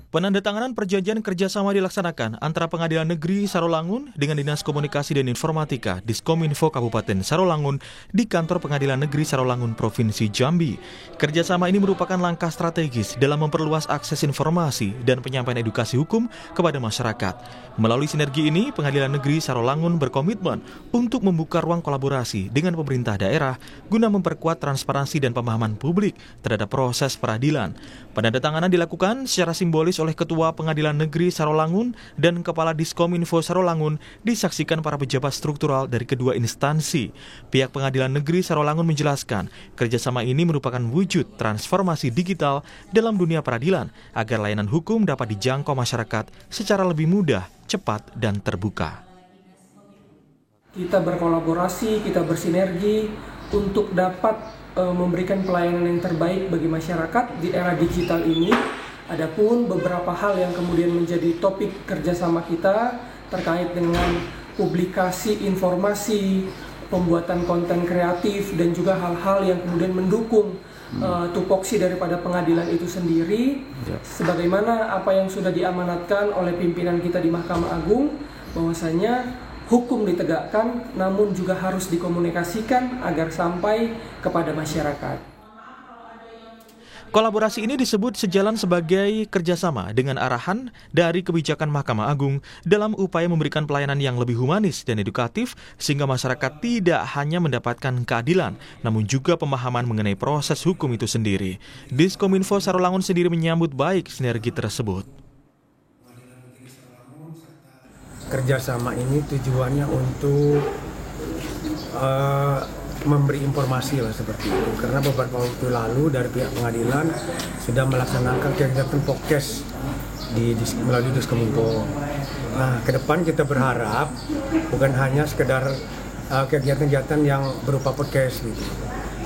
Penandatanganan perjanjian kerjasama dilaksanakan antara Pengadilan Negeri Sarolangun dengan Dinas Komunikasi dan Informatika Diskominfo Kabupaten Sarolangun di kantor Pengadilan Negeri Sarolangun Provinsi Jambi. Kerjasama ini merupakan langkah strategis dalam memperluas akses informasi dan penyampaian edukasi hukum kepada masyarakat. Melalui sinergi ini, Pengadilan Negeri Sarolangun berkomitmen untuk membuka ruang kolaborasi dengan pemerintah daerah guna memperkuat transparansi dan pemahaman publik terhadap proses peradilan. Penandatanganan dilakukan secara simbolis oleh Ketua Pengadilan Negeri Sarolangun dan Kepala Diskominfo Sarolangun, disaksikan para pejabat struktural dari kedua instansi. Pihak Pengadilan Negeri Sarolangun menjelaskan, kerjasama ini merupakan wujud transformasi digital dalam dunia peradilan agar layanan hukum dapat dijangkau masyarakat secara lebih mudah, cepat, dan terbuka. Kita berkolaborasi, kita bersinergi untuk dapat memberikan pelayanan yang terbaik bagi masyarakat di era digital ini. Adapun beberapa hal yang kemudian menjadi topik kerjasama kita terkait dengan publikasi informasi, pembuatan konten kreatif, dan juga hal-hal yang kemudian mendukung tupoksi daripada pengadilan itu sendiri. Sebagaimana apa yang sudah diamanatkan oleh pimpinan kita di Mahkamah Agung, bahwasanya hukum ditegakkan namun juga harus dikomunikasikan agar sampai kepada masyarakat. Kolaborasi ini disebut sejalan sebagai kerjasama dengan arahan dari kebijakan Mahkamah Agung dalam upaya memberikan pelayanan yang lebih humanis dan edukatif sehingga masyarakat tidak hanya mendapatkan keadilan, namun juga pemahaman mengenai proses hukum itu sendiri. Diskominfo Sarolangun sendiri menyambut baik sinergi tersebut. Kerjasama ini tujuannya untuk memberi informasi lah seperti itu, karena beberapa waktu lalu dari pihak pengadilan sudah melaksanakan kegiatan podcast melalui Diskominfo. Nah, ke depan kita berharap bukan hanya sekedar kegiatan-kegiatan yang berupa podcast gitu.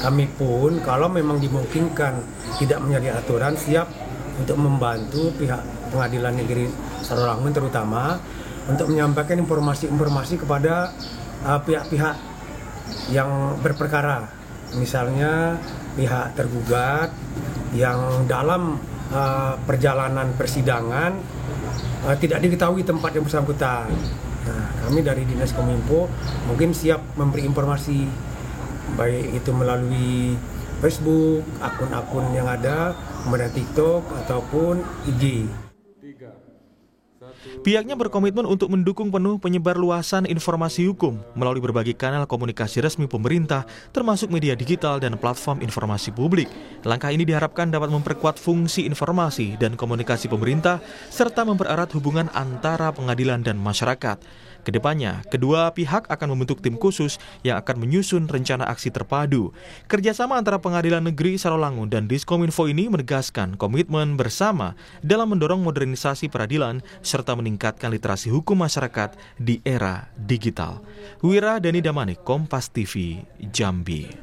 Kami pun kalau memang dimungkinkan tidak menjadi aturan, siap untuk membantu pihak Pengadilan Negeri Sarolangun terutama untuk menyampaikan informasi-informasi kepada pihak-pihak yang berperkara, misalnya pihak tergugat yang dalam perjalanan persidangan tidak diketahui tempat yang bersangkutan. Nah, kami dari Dinas Kominfo mungkin siap memberi informasi, baik itu melalui Facebook, akun-akun yang ada, kemudian TikTok ataupun IG. Pihaknya berkomitmen untuk mendukung penuh penyebarluasan informasi hukum melalui berbagai kanal komunikasi resmi pemerintah, termasuk media digital dan platform informasi publik. Langkah ini diharapkan dapat memperkuat fungsi informasi dan komunikasi pemerintah, serta mempererat hubungan antara pengadilan dan masyarakat. Kedepannya, kedua pihak akan membentuk tim khusus yang akan menyusun rencana aksi terpadu. Kerjasama antara Pengadilan Negeri Sarolangun dan Diskominfo ini menegaskan komitmen bersama dalam mendorong modernisasi peradilan serta meningkatkan literasi hukum masyarakat di era digital. Wira Dani Damanik, Kompas TV, Jambi.